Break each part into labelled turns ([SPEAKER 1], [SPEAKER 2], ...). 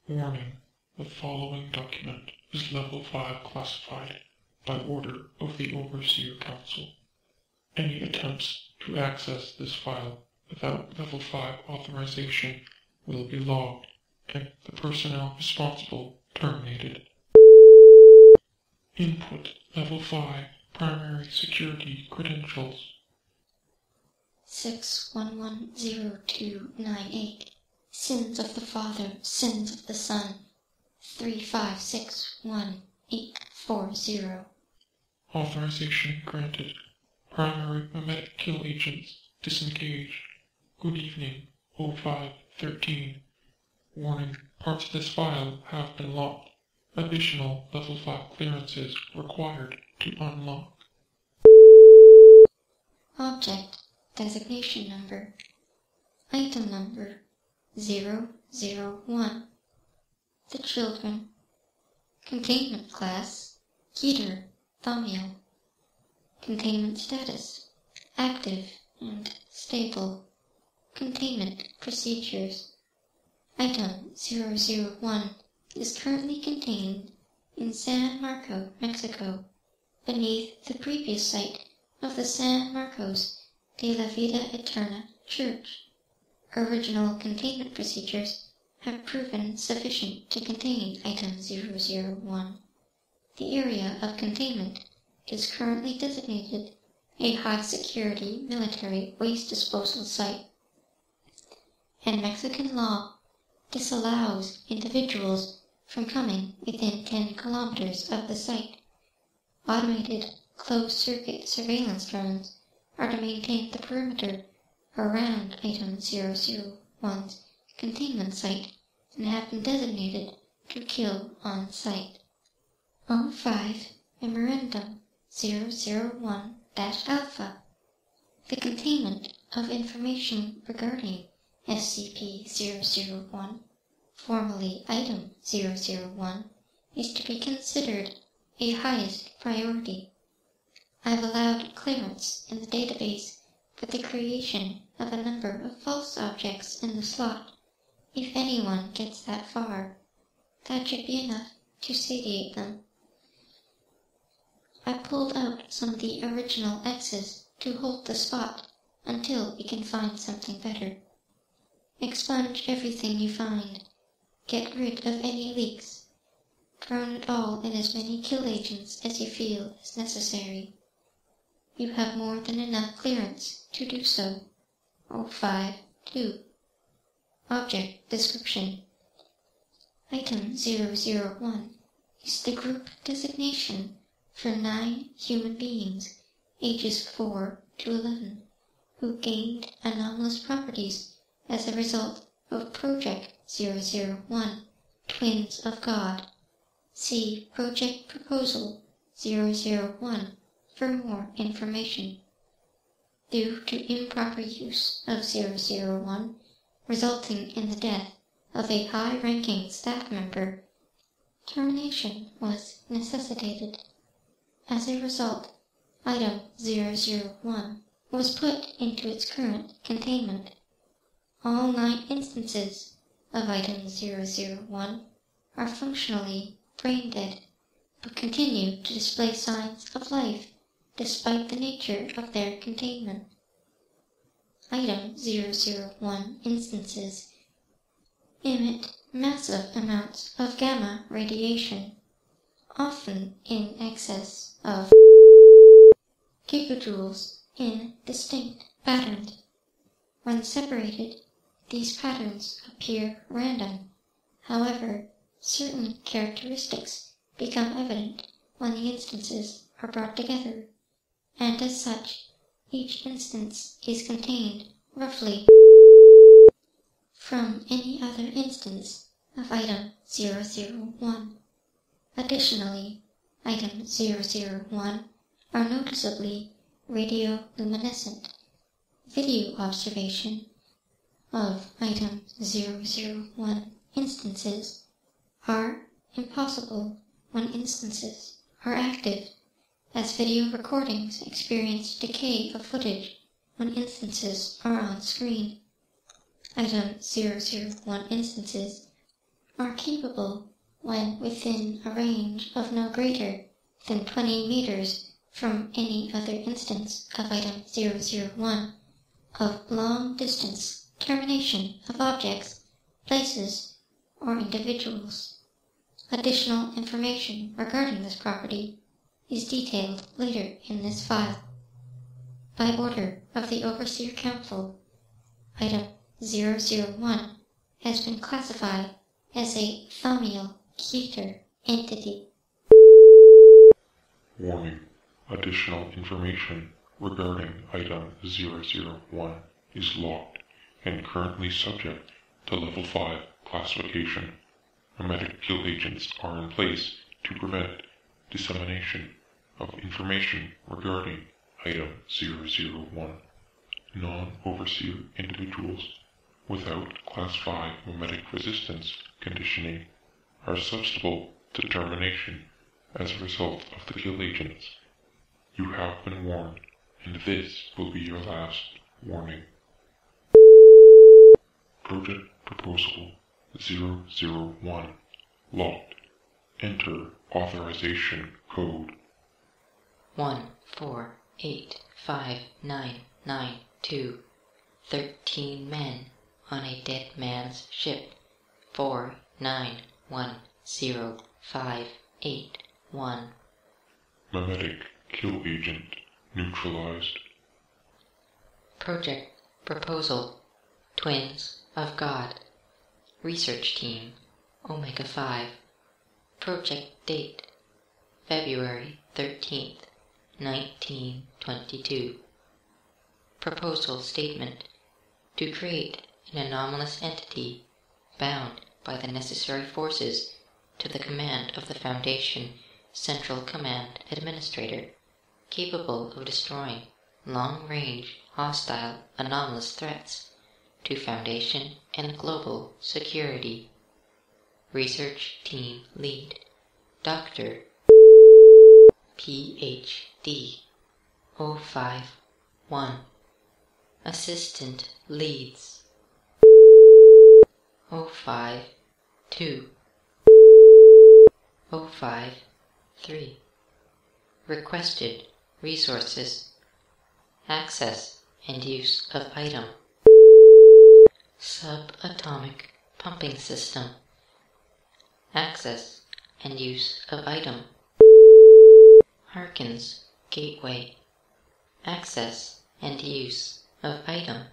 [SPEAKER 1] Warning: the following document is Level 5 classified by order of the Overseer Council. Any attempts to access this file without Level 5 authorization will be logged and the personnel responsible terminated. Input Level 5 Primary Security Credentials
[SPEAKER 2] 6110298. Sins of the Father, Sins of the Son, 3561840.
[SPEAKER 1] Authorization granted. Primary memetic kill agents disengaged. Good evening, 0513. Warning, parts of this file have been locked. Additional Level 5 clearances required to unlock.
[SPEAKER 2] Object Designation Number Item Number 001. The Children. Containment Class Keter, Thumbnail. Containment Status Active and Stable. Containment Procedures. Item 001 is currently contained in San Marcos, Mexico, beneath the previous site of the San Marcos de la Vida Eterna Church. Original containment procedures have proven sufficient to contain Item 001. The area of containment is currently designated a high-security military waste disposal site, and Mexican law disallows individuals from coming within 10 kilometers of the site. Automated closed-circuit surveillance drones are to maintain the perimeter around Item 001's containment site and have been designated to kill on site. 05 Memorandum 001-Alpha. The containment of information regarding SCP-001, formerly Item 001, is to be considered a highest priority. I've allowed clearance in the database for the creation of a number of false objects in the slot. If anyone gets that far, that should be enough to satiate them. I pulled out some of the original X's to hold the spot until we can find something better. Expunge everything you find. Get rid of any leaks. Drone it all in as many kill agents as you feel is necessary. You have more than enough clearance to do so. 052. Object Description. Item 001 is the group designation for 9 human beings, ages 4 to 11, who gained anomalous properties as a result of Project 001, Twins of God. See Project Proposal 001 for more information. Due to improper use of 001, resulting in the death of a high-ranking staff member, termination was necessitated. As a result, Item 001 was put into its current containment. All 9 instances of Item 001 are functionally brain dead, but continue to display signs of life despite the nature of their containment. Item 001 instances emit massive amounts of gamma radiation, often in excess of gigajoules in distinct patterns. When separated, these patterns appear random. However, certain characteristics become evident when the instances are brought together, and as such, each instance is contained roughly from any other instance of Item 001. Additionally, Item 001 are noticeably radioluminescent. Video observation of Item 001 instances are impossible when instances are active, as video recordings experience decay of footage when instances are on screen. Item 001 instances are capable when within a range of no greater than 20 meters from any other instance of Item 001 of long-distance termination of objects, places, or individuals. Additional information regarding this property is detailed later in this file. By order of the Overseer Council, Item 001 has been classified as a familial keter entity.
[SPEAKER 1] Warning. Additional information regarding Item 001 is locked and currently subject to Level 5 classification. Memetic kill agents are in place to prevent dissemination of information regarding Item 001. Non-Overseer individuals without Class 5 memetic resistance conditioning are susceptible to termination as a result of the kill agents. You have been warned, and this will be your last warning. Project Proposal 001 locked. Enter authorization code
[SPEAKER 3] 1485992. 13 men on a dead man's ship. 4910581.
[SPEAKER 1] Memetic kill agent neutralized.
[SPEAKER 3] Project Proposal Twins of God. Research Team Omega 5. Project Date February 13th, 1922. Proposal Statement: to create an anomalous entity bound by the necessary forces to the command of the Foundation Central Command Administrator, capable of destroying long-range hostile anomalous threats to Foundation and global security. Research Team Lead Dr. Ph.D. 051. Assistant Leads 052. 053. Requested Resources: access and use of item. Subatomic pumping system. Access and use of item. Harkins Gateway. Access and use of item.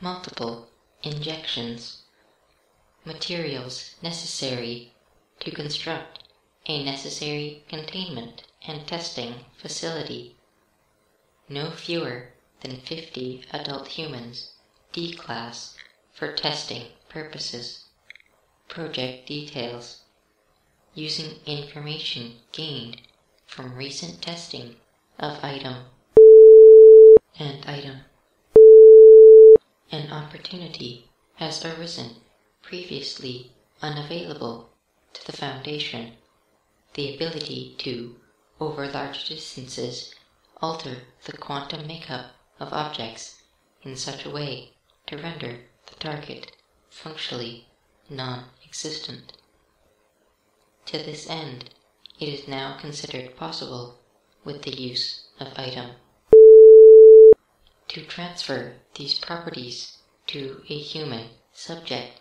[SPEAKER 3] Multiple injections. Materials necessary to construct a necessary containment and testing facility. No fewer than 50 adult humans, D-Class, for testing purposes. Project details: using information gained from recent testing of item and item. An opportunity has arisen previously unavailable to the Foundation: the ability to, over large distances, alter the quantum makeup of objects in such a way to render the target functionally non-existent. To this end, it is now considered possible, with the use of item, to transfer these properties to a human subject,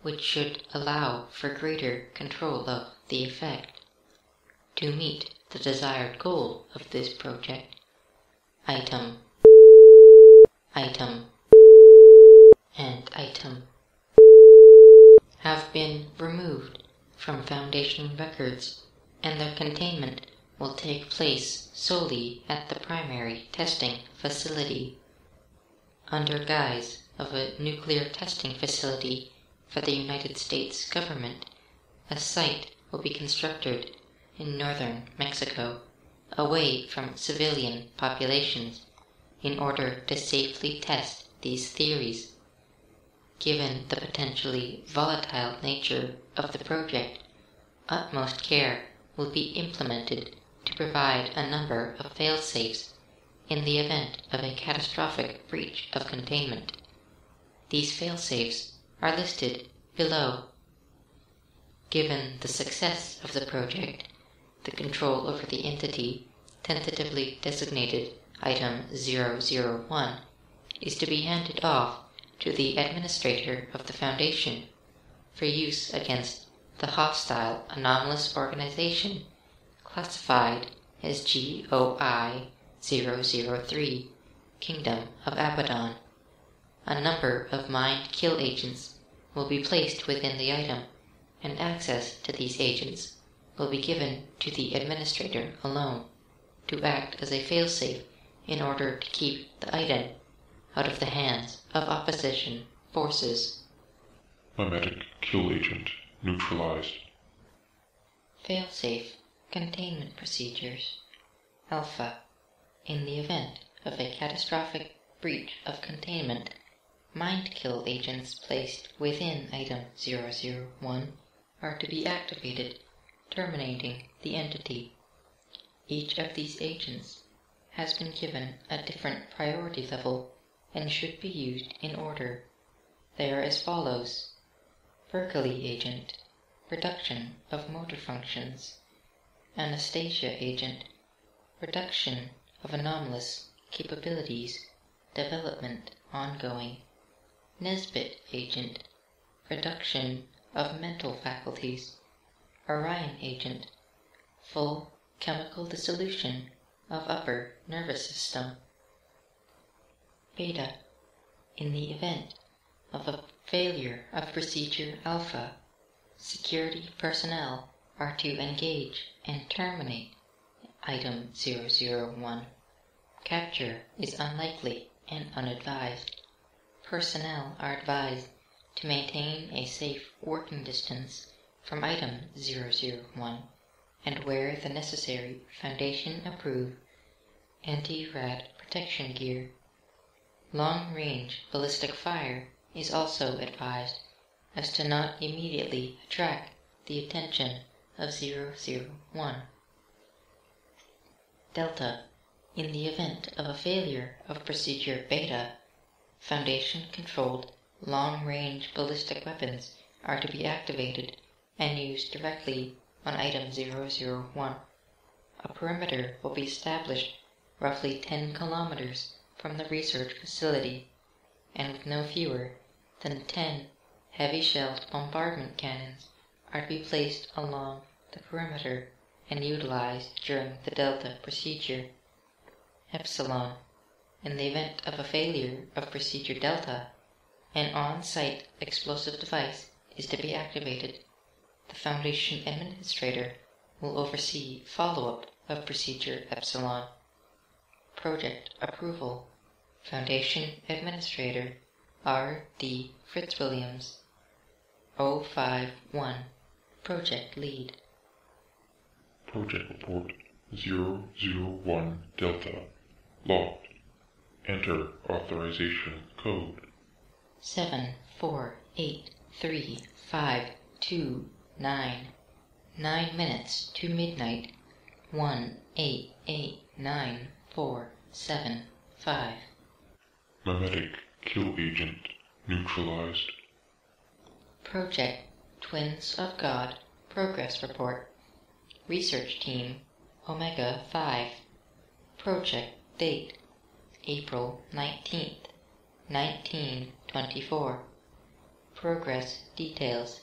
[SPEAKER 3] which should allow for greater control of the effect. To meet the desired goal of this project, item, and item have been removed from Foundation records, and their containment will take place solely at the primary testing facility. Under guise of a nuclear testing facility for the United States government, a site will be constructed in northern Mexico, away from civilian populations, in order to safely test these theories. Given the potentially volatile nature of the project, utmost care will be implemented to provide a number of failsafes in the event of a catastrophic breach of containment. These failsafes are listed below. Given the success of the project, the control over the entity tentatively designated Item 001 is to be handed off to the administrator of the Foundation for use against the hostile anomalous organization classified as GOI-003, Kingdom of Abaddon. A number of mind kill agents will be placed within the item, and access to these agents will be given to the administrator alone to act as a failsafe in order to keep the item out of the hands of opposition forces.
[SPEAKER 1] Mimetic kill agent neutralized.
[SPEAKER 3] Failsafe containment procedures. Alpha. In the event of a catastrophic breach of containment, mind kill agents placed within Item 001 are to be activated, terminating the entity. Each of these agents has been given a different priority level and should be used in order. They are as follows: Berkeley agent, reduction of motor functions. Anastasia agent, reduction of anomalous capabilities, development ongoing. Nesbit agent, reduction of mental faculties. Orion agent, full chemical dissolution of upper nervous system. Beta. In the event of a failure of Procedure Alpha, security personnel are to engage and terminate Item 001. Capture is unlikely and unadvised. Personnel are advised to maintain a safe working distance from Item 001 and wear the necessary Foundation-approved anti-rat protection gear. Long-range ballistic fire is also advised as to not immediately attract the attention of 001. Delta. In the event of a failure of Procedure Beta, Foundation-controlled long-range ballistic weapons are to be activated and used directly on Item 001. A perimeter will be established roughly 10 kilometers from the research facility, and with no fewer than 10 heavy-shelled bombardment cannons are to be placed along the perimeter and utilized during the Delta procedure. Epsilon. In the event of a failure of Procedure Delta, an on-site explosive device is to be activated. The Foundation Administrator will oversee follow-up of Procedure Epsilon. Project Approval. Foundation Administrator R.D. Fitzwilliams. 051. Project Lead.
[SPEAKER 1] Project Report 001 Delta. Logged. Enter authorization code
[SPEAKER 3] 7483529. 9 minutes to midnight. 1889475.
[SPEAKER 1] Mimetic kill agent neutralized.
[SPEAKER 3] Project Twins of God Progress Report. Research Team Omega 5. Project Date April 19th, 1924. Progress Details.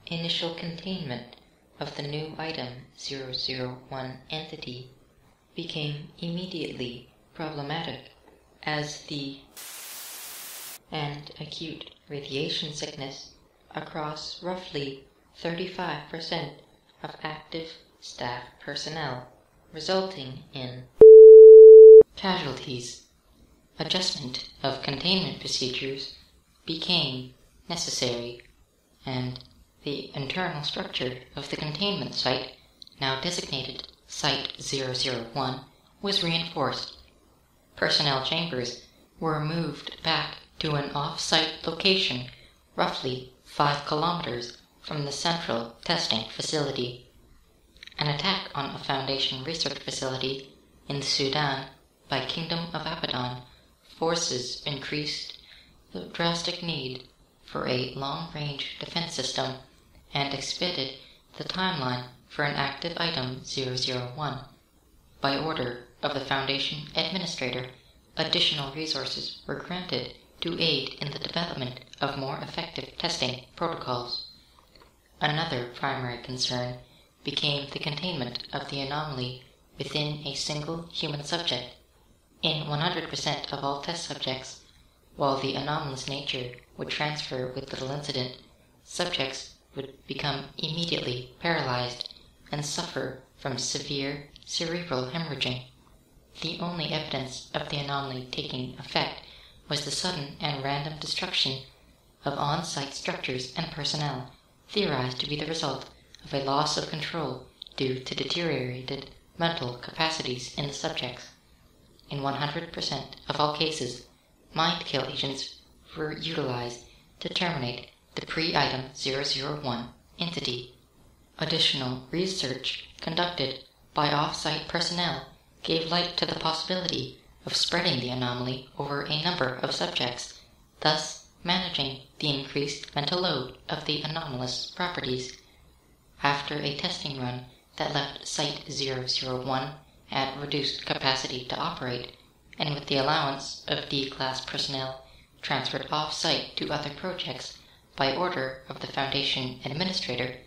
[SPEAKER 3] Initial containment of the new Item 001 entity became immediately problematic as and acute radiation sickness across roughly 35% of active staff personnel, resulting in casualties. Adjustment of containment procedures became necessary, and the internal structure of the containment site, now designated Site 001, was reinforced. Personnel chambers were moved back to an off-site location roughly 5 kilometers from the central testing facility. An attack on a Foundation research facility in the Sudan by Kingdom of Abaddon forces increased the drastic need for a long-range defense system and expanded the timeline for an active item 001. By order of the Foundation Administrator, additional resources were granted to aid in the development of more effective testing protocols. Another primary concern became the containment of the anomaly within a single human subject. In 100% of all test subjects, while the anomalous nature would transfer with little incident, subjects would become immediately paralyzed and suffer from severe cerebral hemorrhaging. The only evidence of the anomaly taking effect was the sudden and random destruction of on-site structures and personnel, theorized to be the result of a loss of control due to deteriorated mental capacities in the subjects. In 100% of all cases, mind kill agents were utilized to terminate the pre-item 001 entity. Additional research conducted by off-site personnel gave light to the possibility of spreading the anomaly over a number of subjects, thus managing the increased mental load of the anomalous properties. After a testing run that left Site-001 at reduced capacity to operate, and with the allowance of D-Class personnel transferred off-site to other projects by order of the Foundation Administrator,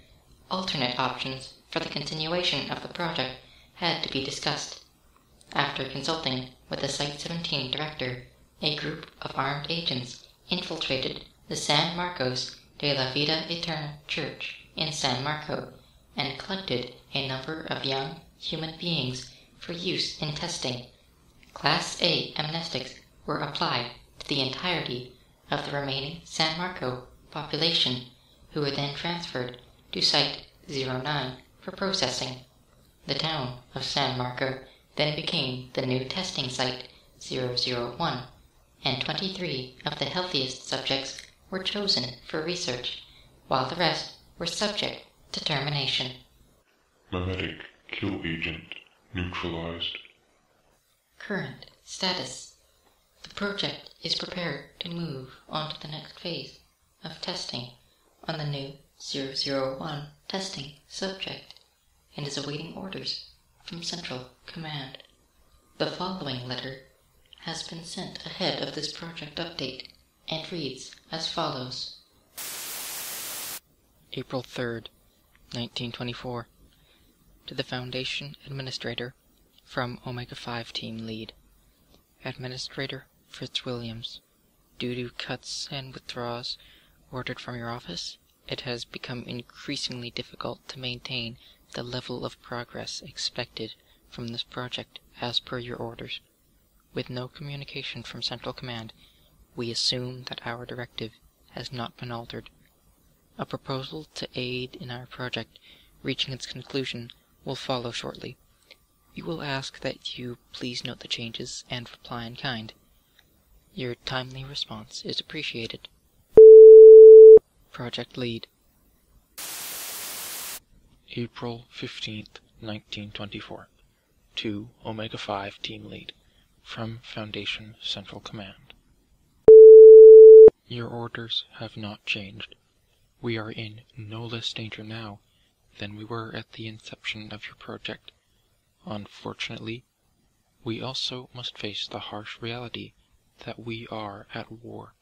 [SPEAKER 3] alternate options for the continuation of the project had to be discussed. After consulting with the Site-17 director, a group of armed agents infiltrated the San Marcos de la Vida Eterna Church in San Marco and collected a number of young human beings for use in testing. Class A amnestics were applied to the entirety of the remaining San Marco population, who were then transferred to Site-09 for processing. The town of San Marco then became the new testing site 001, and 23 of the healthiest subjects were chosen for research, while the rest were subject to termination.
[SPEAKER 1] Memetic kill agent neutralized.
[SPEAKER 3] Current status. The project is prepared to move on to the next phase of testing on the new 001 testing subject and is awaiting orders from Central Command. The following letter has been sent ahead of this project update and reads as follows.
[SPEAKER 4] April 3rd, 1924. To the Foundation Administrator, from Omega-5 Team Lead. Administrator Fritz Williams. Due to cuts and withdrawals ordered from your office, it has become increasingly difficult to maintain the level of progress expected from this project as per your orders. With no communication from Central Command, we assume that our directive has not been altered. A proposal to aid in our project reaching its conclusion will follow shortly. We will ask that you please note the changes and reply in kind. Your timely response is appreciated. Project Lead.
[SPEAKER 5] April 15th, 1924. To Omega-5 Team Lead. From Foundation Central Command. Your orders have not changed. We are in no less danger now than we were at the inception of your project. Unfortunately, we also must face the harsh reality that we are at war,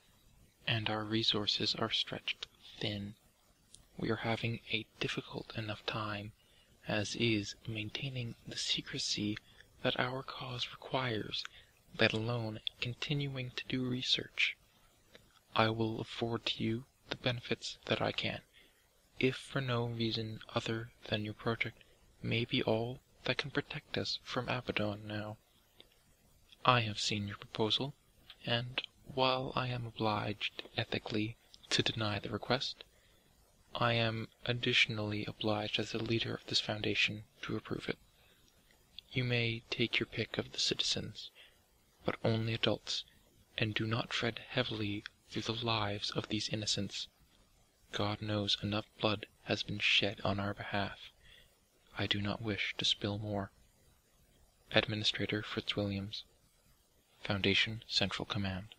[SPEAKER 5] and our resources are stretched thin. We are having a difficult enough time, as is, maintaining the secrecy that our cause requires, let alone continuing to do research. I will afford to you the benefits that I can, if for no reason other than your project may be all that can protect us from Abaddon now. I have seen your proposal, and while I am obliged ethically to deny the request, I am additionally obliged as the leader of this foundation to approve it. You may take your pick of the citizens, but only adults, and do not tread heavily through the lives of these innocents. God knows enough blood has been shed on our behalf. I do not wish to spill more. Administrator Fritz Williams, Foundation Central Command.